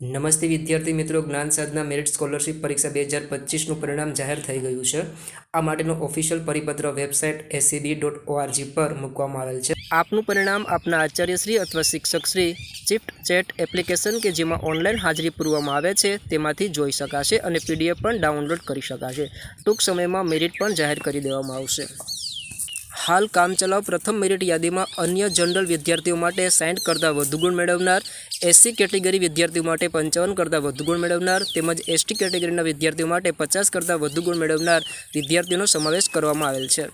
નમસ્તે વિદ્યાર્થી મિત્રો, જ્ઞાન સાધના મેરિટ સ્કોલરશિપ પરીક્ષા 2025નું પરિણામ જાહેર થઈ ગયું છે। આ માટેનો ઓફિશિયલ પરિપત્ર વેબસાઇટ scb.org પર મૂકવામાં આવેલ છે। આપનું પરિણામ આપના આચાર્યશ્રી અથવા શિક્ષકશ્રી ચિફ્ટ ચેટ એપ્લિકેશન કે જેમાં ઓનલાઈન હાજરી પૂરવામાં આવે છે તેમાંથી જોઈ શકાશે અને PDF પણ ડાઉનલોડ કરી શકાશે। ટૂંક સમયમાં મેરિટ પણ જાહેર કરી દેવામાં આવશે। હાલ કામચલાઉ પ્રથમ મેરિટ યાદીમાં અન્ય જનરલ વિદ્યાર્થીઓ માટે 60 કરતાં વધુ ગુણ મેળવનાર, SC કેટેગરી વિદ્યાર્થીઓ માટે 55 કરતાં વધુ ગુણ મેળવનાર તેમજ ST કેટેગરીના વિદ્યાર્થીઓ માટે 50 કરતાં વધુ ગુણ મેળવનાર વિદ્યાર્થીઓનો સમાવેશ કરવામાં આવેલ છે।